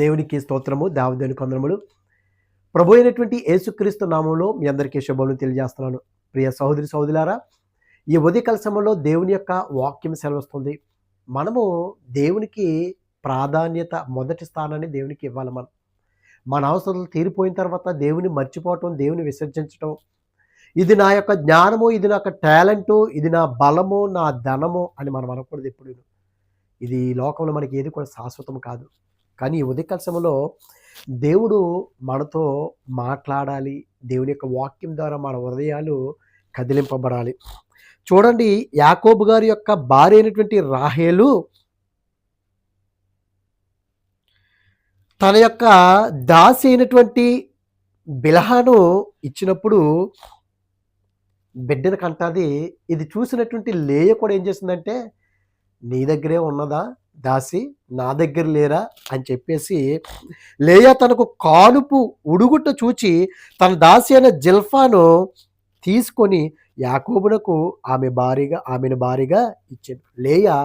దేవునికి స్తోత్రము, దేవదేవునికి వందనములు. ప్రభు అయినటువంటి యేసుక్రీస్తు నామంలో మీ అందరికీ శుభములు తెలియజేస్తున్నాను. ప్రియ సహోదరి సహోదరులారా, ఈ ఉదయకాల సమయంలో దేవుని యొక్క వాక్యం సెలవిస్తుంది. మనము దేవునికి ప్రాధాన్యత, మొదటి స్థానాన్ని దేవునికి ఇవ్వాలి. మన అవసరాలు తీరిపోయిన తర్వాత దేవుని మర్చిపోవటం, దేవుని విసర్జించటం, ఇది నా యొక్క జ్ఞానము, ఇది నా యొక్క టాలెంటు, ఇది నా బలము, నా ధనము అని మనం అనకూడదు ఎప్పుడు. ఇది ఈ లోకంలో మనకి ఏది కూడా శాశ్వతం కాదు. కానీ ఈ ఉదయకాల సమయంలో దేవుడు మనతో మాట్లాడాలి. దేవుని యొక్క వాక్యం ద్వారా మన హృదయాలు కదిలింపబడాలి. చూడండి, యాకోబు గారి యొక్క భార్య అయినటువంటి రాహేలు తన యొక్క దాసి అయినటువంటి బిల్హాను ఇచ్చినప్పుడు బిడ్డను కంటాది. ఇది చూసినటువంటి లేయ కూడా ఏం చేసిందంటే, నీ దగ్గరే ఉన్నదా దాసి, నా దగ్గర లేరా అని చెప్పేసి లేయా తనకు కానుపు ఉడుగుట చూచి తన దాసి అయిన జిల్ఫాను తీసుకొని యాకోబునకు ఆమెను భారీగా ఇచ్చాడు. లేయా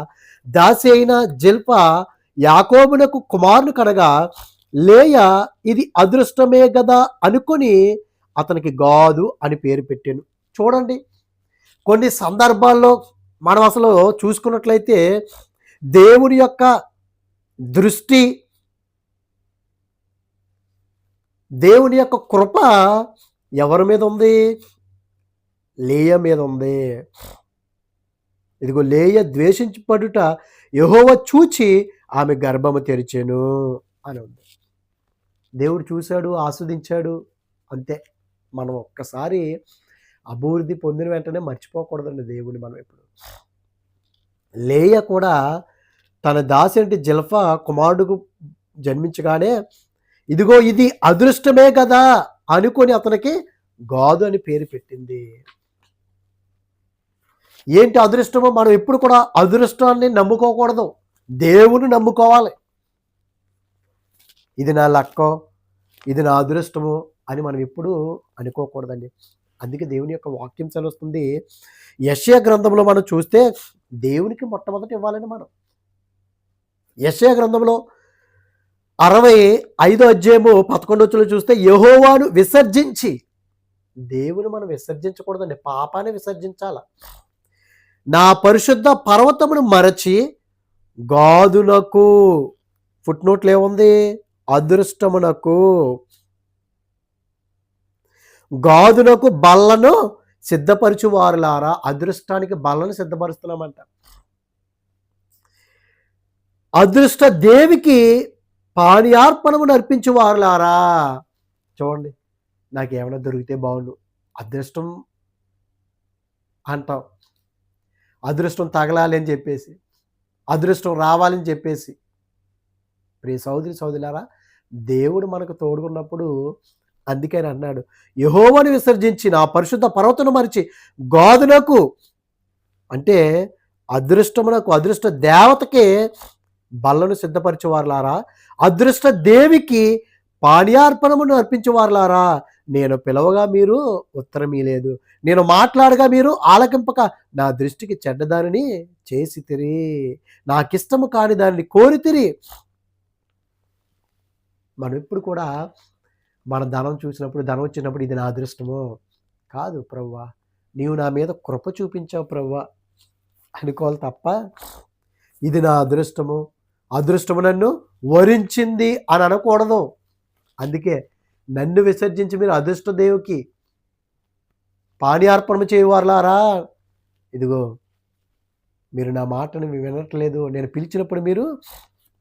దాసి అయిన జిల్ఫా యాకోబునకు కుమారుని కనగా లేయా ఇది అదృష్టమే గదా అనుకొని అతనికి గాదు అని పేరు పెట్టాను. చూడండి, కొన్ని సందర్భాల్లో మనం అసలు చూసుకున్నట్లయితే దేవుని యొక్క దృష్టి, దేవుని యొక్క కృప ఎవరి మీద ఉంది? లేయ మీద ఉంది. ఇదిగో లేయ ద్వేషించబడుట యెహోవా చూచి ఆమె గర్భము తెరిచెను అని ఉంది. దేవుడు చూశాడు, ఆస్వాదించాడు, అంతే. మనం ఒక్కసారి అభివృద్ధి పొందిన వెంటనే మర్చిపోకూడదండి దేవుని మనం ఎప్పుడు. లేయ కూడా తన దాసి అంటే జిల్ఫా కుమారుడుకు జన్మించగానే ఇదిగో ఇది అదృష్టమే కదా అనుకొని అతనికి గాదు అని పేరు పెట్టింది. ఏంటి అదృష్టమో? మనం ఎప్పుడు కూడా అదృష్టాన్ని నమ్ముకోకూడదు, దేవుని నమ్ముకోవాలి. ఇది నా లక్కో, ఇది నా అదృష్టము అని మనం ఎప్పుడు అనుకోకూడదండి. అందుకే దేవుని యొక్క వాక్యం సెలవుస్తుంది. యెషయా గ్రంథంలో మనం చూస్తే దేవునికి మొట్టమొదటి ఇవ్వాలని మనం యెషయా గ్రంథంలో 65వ అధ్యాయము 11వ వచనంలో చూస్తే యెహోవాను విసర్జించి, దేవుని మనం విసర్జించకూడదండి, పాపాన్ని విసర్జించాల. నా పరిశుద్ధ పర్వతమును మరచి గాదునకు, ఫుట్ నోట్లు ఏముంది? అదృష్టమునకు, గాదునకు బల్లను సిద్ధపరచు వారులారా. అదృష్టానికి బల్లను సిద్ధపరుస్తున్నామంట. అదృష్ట దేవికి పానీయార్పణమును అర్పించు వారులారా. చూడండి, నాకేమైనా దొరికితే బాగుండు అదృష్టం అంటాం. అదృష్టం తగలాలి అని చెప్పేసి, అదృష్టం రావాలని చెప్పేసి. ప్రియ సహోదరి సహోదరులారా, దేవుడు మనకు తోడుకున్నప్పుడు అందుకే అన్నాడు, యెహోవాను విసర్జించి నా పరిశుద్ధ పర్వతను మరిచి గాదునకు, అంటే అదృష్టమునకు, అదృష్ట దేవతకి బల్లను సిద్ధపరిచేవారులారా, అదృష్ట దేవికి పానీయార్పణమును అర్పించేవారులారా. నేను పిలవగా మీరు ఉత్తరమీలేదు, నేను మాట్లాడగా మీరు ఆలకింపక నా దృష్టికి చెడ్డదానిని చేసితిరి, నాకిష్టము కాని దానిని కోరితిరి. మనం ఎప్పుడు కూడా మన ధనం చూసినప్పుడు, ధనం వచ్చినప్పుడు ఇది నా అదృష్టము కాదు ప్రభువా, నీవు నా మీద కృప చూపించావు ప్రభువా అనుకోవాలి తప్ప ఇది నా అదృష్టము, అదృష్టము నన్ను వరించింది అని అనకూడదు. అందుకే నన్ను విసర్జించి మీరు అదృష్ట దేవుకి పానీయార్పణ చేయవారులారా, ఇదిగో మీరు నా మాటను వినట్లేదు, నేను పిలిచినప్పుడు మీరు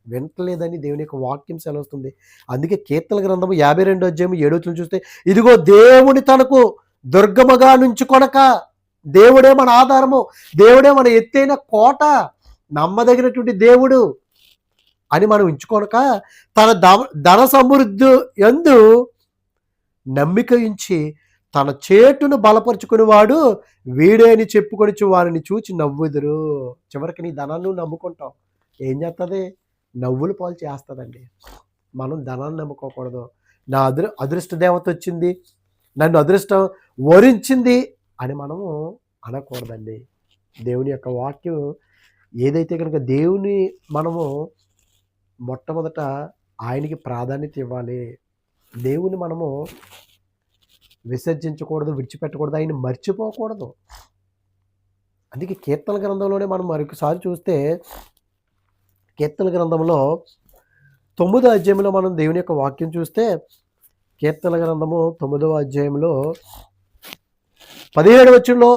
వినట్లేదని దేవుని యొక్క వాక్యం సెలవుస్తుంది. అందుకే కీర్తన గ్రంథము 52వ అధ్యాయం 7వ వచనం చూస్తే ఇదిగో దేవుని తనకు దుర్గముగా నుంచుకొనక, దేవుడే మన ఆధారము, దేవుడే మన ఎత్తైన కోట, నమ్మదగినటువంటి దేవుడు అని మనం ఉంచుకొనక, తన ధన సమృద్ధి యందు నమ్మిక ఉంచి తన చేటును బలపరుచుకుని వాడు వీడే అని చెప్పుకొనిచు వారిని చూచి నవ్వుదురు. చివరికి నీ ధనాన్ని నమ్ముకుంటాం, ఏం చేస్తుంది? నవ్వులు పాలు చేస్తుందండి. మనం ధనాన్ని నమ్ముకోకూడదు. నా అదృష్ట దేవత వచ్చింది, నన్ను అదృష్టం వరించింది అని మనము అనకూడదండి. దేవుని యొక్క వాక్యం ఏదైతే కనుక దేవుని మనము మొట్టమొదట ఆయనకి ప్రాధాన్యత ఇవ్వాలి. దేవుని మనము విసర్జించకూడదు, విడిచిపెట్టకూడదు, ఆయన్ని మర్చిపోకూడదు. అందుకే కీర్తన గ్రంథంలోనే మనం మరొకసారి చూస్తే, కీర్తన గ్రంథంలో 9వ అధ్యాయంలో మనం దేవుని యొక్క వాక్యం చూస్తే, కీర్తన గ్రంథము 9వ అధ్యాయంలో 17వ వచనంలో,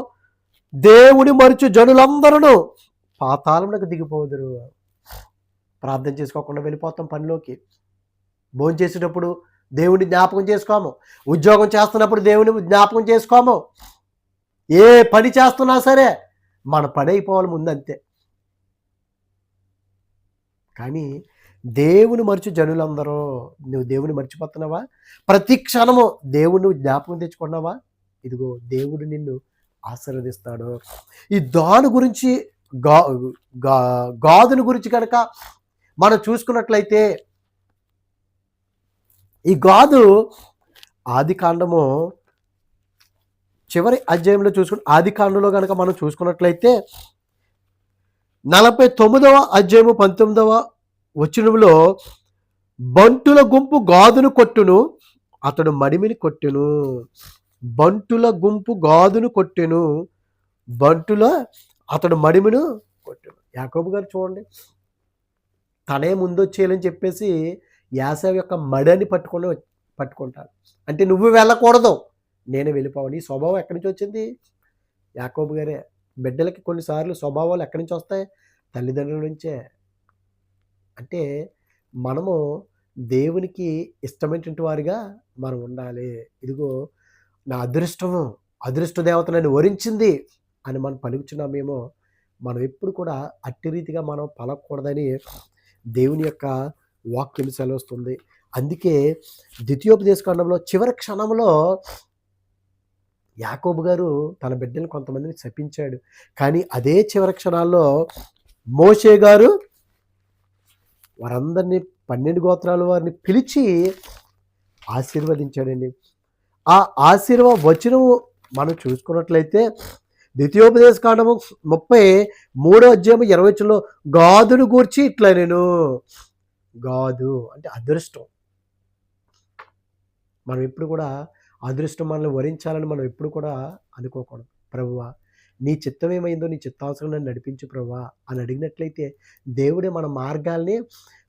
దేవుని మరుచు జనులందరూ పాతాళమునకు దిగిపోదురు. ప్రార్థన చేసుకోకుండా వెళ్ళిపోతాం పనిలోకి. భోజనం చేసేటప్పుడు దేవుని జ్ఞాపకం చేసుకోము. ఉద్యోగం చేస్తున్నప్పుడు దేవుని జ్ఞాపకం చేసుకోము. ఏ పని చేస్తున్నా సరే మన పని అయిపోవాలి ముందు, అంతే. కానీ దేవుని మరిచి జనులందరూ, నువ్వు దేవుని మర్చిపోతున్నావా? ప్రతి క్షణము దేవుని జ్ఞాపకం తెచ్చుకున్నావా? ఇదిగో దేవుడు నిన్ను ఆశీర్వదిస్తాడు. ఈ దాని గురించి గాదుని గురించి కనుక మనం చూసుకున్నట్లయితే, ఈ గాదు ఆది కాండము చివరి అధ్యాయంలో ఆది కాండంలో కనుక మనం చూసుకున్నట్లయితే 49వ అధ్యాయము 19వ వచనంలో, బంటుల గుంపు గాదును కొట్టును, అతడు మడిమిని కొట్టెను. బంటుల గుంపు గాదును కొట్టెను, అతడు మడిమిను కొట్టెను. యాకోబు గారు చూడండి, తనే ముందొచ్చేయాలని చెప్పేసి యాసేవు యొక్క మడిని పట్టుకుంటారు. అంటే నువ్వు వెళ్ళకూడదు, నేనే వెళ్ళిపోవాలి. ఈ స్వభావం ఎక్కడి నుంచి వచ్చింది? యాకోబు గారే. బిడ్డలకి కొన్నిసార్లు స్వభావాలు ఎక్కడి నుంచి వస్తాయి? తల్లిదండ్రుల నుంచే. అంటే మనము దేవునికి ఇష్టమైనటువంటి వారిగా మనం ఉండాలి. ఇదిగో నా అదృష్ట దేవత నన్ను వరించింది అని మనం పలుకుచున్నామేమో, మనం ఎప్పుడు కూడా అట్టి రీతిగా మనం పలకూడదని దేవుని యొక్క వాక్యం సెలవుస్తుంది. అందుకే ద్వితీయోపదేశకాండంలో చివరి క్షణంలో యాకోబు గారు తన బిడ్డలు కొంతమందిని శపించాడు. కానీ అదే చివరి క్షణాల్లో మోషే గారు వారందరినీ 12 గోత్రాల వారిని పిలిచి ఆశీర్వదించాడండి. ఆ వచనం మనం చూసుకున్నట్లయితే ద్వితీయోపదేశ కాండము 33వ అధ్యాయం 20వ వచనంలో, గాదును గూర్చి ఇట్లా నేను, గాదు అంటే అదృష్టం. మనం ఎప్పుడు కూడా అదృష్టం మనల్ని వరించాలని మనం ఎప్పుడు కూడా అనుకోకూడదు. ప్రభువా నీ చిత్తం ఏమైందో, నీ చిత్తానుసారం నన్ను నడిపించు ప్రభువా అని అడిగినట్లయితే దేవుడే మన మార్గాల్ని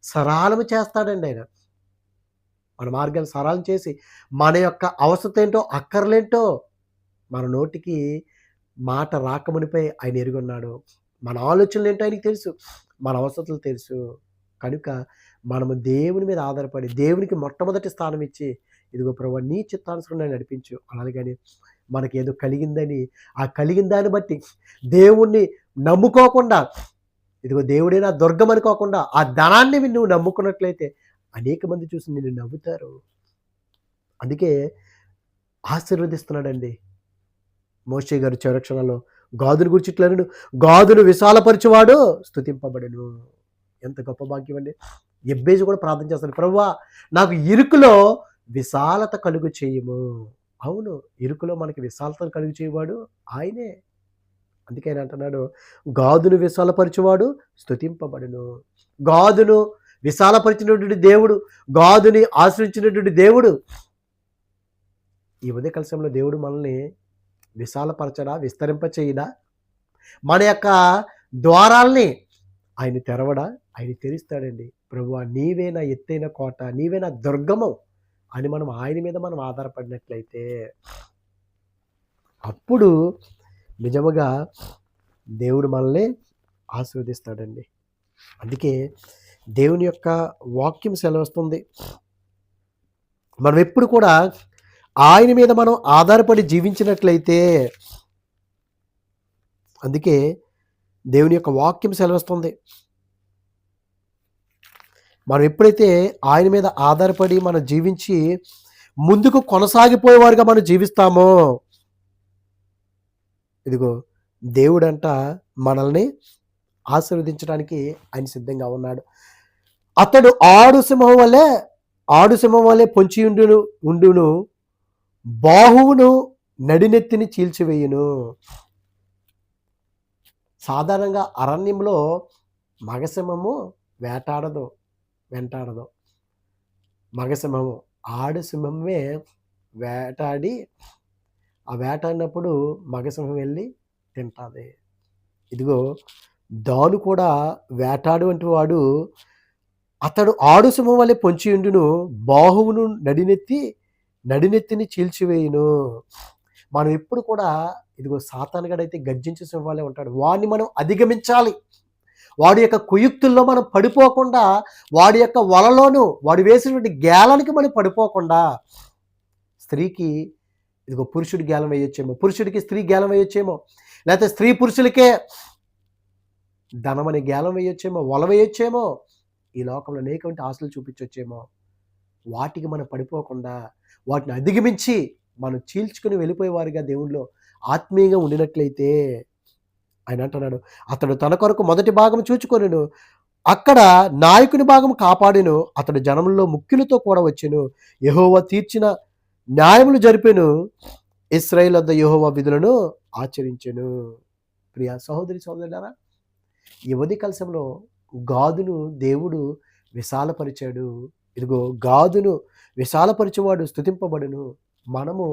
సరళము చేస్తాడండి. ఆయన మన మార్గాలు సరళం చేసి మన యొక్క అవసరం ఏంటో, అక్కర్లేంటో మన నోటికి మాట రాకమునిపై ఆయన ఎరుగున్నాడు. మన ఆలోచనలు ఏంటో ఆయనకి తెలుసు, మన అవసరతలు తెలుసు. కనుక మనము దేవుని మీద ఆధారపడి దేవునికి మొట్టమొదటి స్థానం ఇచ్చి, ఇదిగో ప్రభువా నీ చిత్తానుసారం నన్ను నడిపించు. అలాగని మనకి ఏదో కలిగిందని ఆ కలిగిన దాన్ని బట్టి దేవుణ్ణి నమ్ముకోకుండా, ఇదిగో దేవుడే నా దుర్గం అనుకోకుండా ఆ ధనాన్ని నువ్వు నమ్ముకున్నట్లయితే అనేక మంది చూసి నిన్ను నవ్వుతారు. అందుకే ఆశీర్వదిస్తున్నాడండి మోషే గారు చివరి క్షణంలో. గాదును గురించి ఇట్లా, గాదును విశాలపరచువాడు స్తుతింపబడెను. ఎంత గొప్ప భాగ్యం అండి. ఎబ్బేజు కూడా ప్రార్థన చేస్తాడు, ప్రభువా నాకు ఇరుకులో విశాలత కలుగు చేయము. అవును, ఇరుకులో మనకి విశాలత కలుగు చేయవాడు ఆయనే. అందుకే ఆయన అంటున్నాడు, గాదును విశాలపరచువాడు స్తుతింపబడును. గాదును విశాలపరిచినటువంటి దేవుడు, గాదుని ఆశ్రయించినటువంటి దేవుడు. ఈ ఉదయ సమయంలో దేవుడు మనల్ని విశాలపరచడా, విస్తరింప చేయడా? మన యొక్క ద్వారాల్ని ఆయన తెరవడా? ఆయన తెరుస్తాడండి. ప్రభువా నీవే నా ఎత్తైన కోట, నీవే నా దుర్గము అని మనం ఆయన మీద మనం ఆధారపడినట్లయితే అప్పుడు నిజముగా దేవుడు మనల్ని ఆశీర్వదిస్తాడండి. అందుకే దేవుని యొక్క వాక్యం సెలవుస్తుంది, మనం ఎప్పుడు కూడా ఆయన మీద మనం ఆధారపడి జీవించినట్లయితే, అందుకే దేవుని యొక్క వాక్యం సెలవుస్తుంది, మనం ఎప్పుడైతే ఆయన మీద ఆధారపడి మనం జీవించి ముందుకు కొనసాగిపోయేవారుగా మనం జీవిస్తామో, ఇదిగో దేవుడంట మనల్ని ఆశీర్వదించడానికి ఆయన సిద్ధంగా ఉన్నాడు. అతడు ఆడు సింహం వలె పొంచి ఉండును, బాహువును నడినెత్తిని చీల్చివేయును. సాధారణంగా అరణ్యంలో మగసింహము వెంటాడదు. మగసింహము. ఆడసింహమే వేటాడి, ఆ వేటాడినప్పుడు మగసింహం వెళ్ళి తింటాది. ఇదిగో దాను కూడా వేటాడు వాడు, అతడు ఆడు సింహం వలె పొంచియుండును, బాహువును నడినెత్తిని చీల్చివేయును. మనం ఎప్పుడు కూడా ఇదిగో సాతానుగాడైతే గర్జించే సింహం వలె ఉంటాడు. వాడిని మనం అధిగమించాలి. వాడి యొక్క కుయుక్తుల్లో మనం పడిపోకుండా, వాడి యొక్క వలలోను, వాడు వేసినటువంటి గేలానికి మనం పడిపోకుండా, స్త్రీకి ఇదిగో పురుషుడు గేలం వేయొచ్చేమో, పురుషుడికి స్త్రీ గేలం వేయొచ్చేమో, లేకపోతే స్త్రీ పురుషులకే ధనమని గేలం వేయొచ్చేమో, వల వేయొచ్చేమో, ఈ లోకంలో అనేకమైన ఆశలు చూపించొచ్చేమో. వాటికి మనం పడిపోకుండా, వాటిని అధిగమించి మనం చీల్చుకొని వెళ్ళిపోయేవారుగా దేవునిలో ఆత్మీయంగా ఉండినట్లయితే, ఆయన అంటున్నాడు, అతడు తన కొరకు మొదటి భాగం చూచుకొనెను, అక్కడ నాయకుని భాగం కాపాడెను, అతడు జనముల్లో ముఖ్యులతో కూడా వచ్చెను, యెహోవా తీర్చిన న్యాయములు జరిపెను, ఇశ్రాయేలు వద్ద యెహోవా విధులను ఆచరించెను. ప్రియ సహోదరి సహోదరులారా, ఈ ఉదయకాల సమయంలో గాదును దేవుడు విశాలపరిచాడు. ఇదిగో గాదును విశాలపరిచేవాడు స్తుతింపబడును. మనము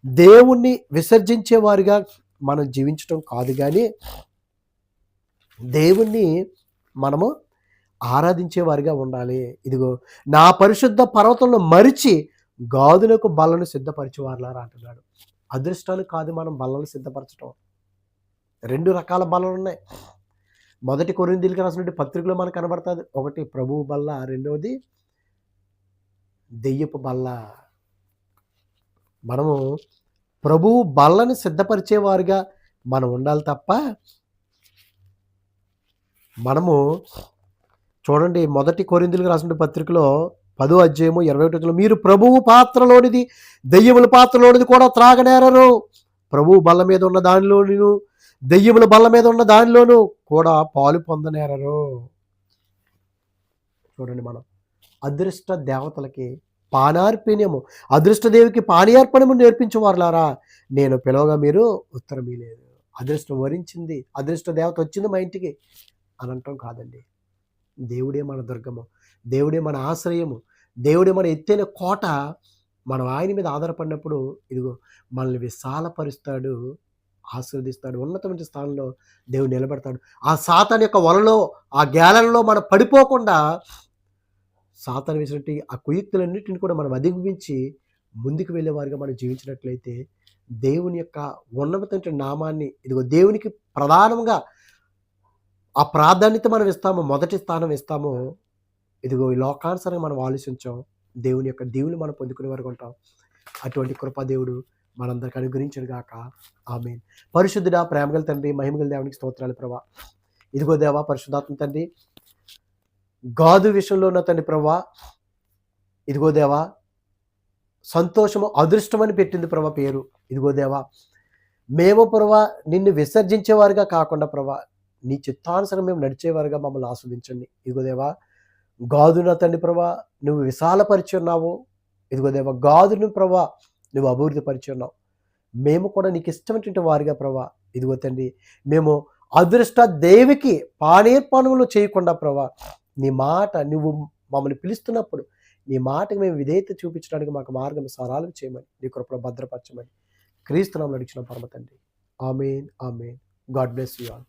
దేవుణ్ణి విసర్జించేవారిగా మనం జీవించటం కాదు గాని, దేవుణ్ణి మనము ఆరాధించేవారిగా ఉండాలి. ఇదిగో నా పరిశుద్ధ పర్వతంలో మరిచి గాదులకు బల్లను సిద్ధపరిచేవారులారా అంటున్నాడు. అదృష్టాలు కాదు మనం బల్లను సిద్ధపరచటం. 2 రకాల బల్లలున్నాయి. మొదటి కొరింథీయులకు రాసినటువంటి పత్రికలో మనకు కనబడతాది. ఒకటి ప్రభువు బల్ల, రెండవది దెయ్యపు బల్ల. మనము ప్రభువు బల్లని సిద్ధపరిచేవారుగా మనం ఉండాలి తప్ప, మనము చూడండి మొదటి కొరింథీయులకు రాసిన పత్రికలో 10వ అధ్యాయము 21వ వచనంలో, మీరు ప్రభువు పాత్రలోనిది దెయ్యముల పాత్రలోనిది కూడా త్రాగనేరరు. ప్రభువు బల్ల మీద ఉన్న దానిలోను దెయ్యముల బల్ల మీద ఉన్న దానిలోనూ కూడా పాలు పొందనేరరు. చూడండి, మనం అదృష్ట దేవతలకి పానార్పణ్యము, అదృష్టదేవికి పానీయార్పణము నేర్పించేవారులారా, నేను పిలవగా మీరు ఉత్తరం ఇయ్యలేదు. అదృష్టం వరించింది, అదృష్ట దేవత వచ్చింది మా ఇంటికి అని అంటాం కాదండి. దేవుడే మన దుర్గము, దేవుడే మన ఆశ్రయము, దేవుడే మన ఎత్తైన కోట. మనం ఆయన మీద ఆధారపడినప్పుడు ఇదిగో మనల్ని విశాలపరుస్తాడు, ఆశీర్వదిస్తాడు, ఉన్నతమైన స్థానంలో దేవుడు నిలబెడతాడు. ఆ సాతాను యొక్క వలలో, ఆ గేలలలో మనం పడిపోకుండా, సాతాను వేసినట్టు ఆ కుయుక్తులన్నిటిని కూడా మనం అధిగమించి ముందుకు వెళ్ళేవారిగా మనం జీవించినట్లయితే, దేవుని యొక్క ఉన్నతమైన నామాన్ని, ఇదిగో దేవునికి ప్రధానంగా ఆ ప్రాధాన్యత మనం ఇస్తాము, మొదటి స్థానం ఇస్తాము. ఇదిగో ఈ లోకానుసారంగా మనం ఆలోచించాం, దేవుని యొక్క దీవులు మనం పొందుకునే వరకు ఉంటాం. అటువంటి కృపా దేవుడు మనందరికి అనుగ్రహించును గాక. ఆమేన్. పరిశుద్ధుడా, ప్రేమగల తండ్రి, మహిమగల దేవునికి స్తోత్రాలు ప్రభా. ఇదిగో దేవా, పరిశుద్ధాత్మ తండ్రి, గాదు విషయంలో ఉన్న తండ్రి ప్రభా, ఇదిగో దేవా, సంతోషము అదృష్టమని పెట్టింది ప్రభా పేరు. ఇదిగో దేవా, మేము ప్రభా నిన్ను విసర్జించేవారుగా కాకుండా ప్రభా, నీ చిత్తానుసారం మేము నడిచేవారుగా మమ్మల్ని ఆస్వాదించండి. ఇదిగో దేవా, గాదున తండ్రి ప్రభా నువ్వు విశాలపరిచి ఉన్నావు. ఇదిగో దేవా, గాదును ప్రభా నువ్వు అభివృద్ధి పరిచి ఉన్నావు. మేము కూడా నీకు ఇష్టమైనటువంటి వారిగా ప్రభా, ఇదిగో తండ్రి, మేము అదృష్ట దేవికి పానీయర్పణములు చేయకుండా ప్రభా, నీ మాట నువ్వు మమ్మల్ని పిలుస్తున్నప్పుడు నీ మాటకి మేము విధేయత చూపించడానికి మాకు మార్గం సరళం చేయమని, నీ కృపలో భద్రపరచమని క్రీస్తు నామములో అడిగిన పరమ తండ్రి. ఆమేన్, ఆమేన్. God bless you all.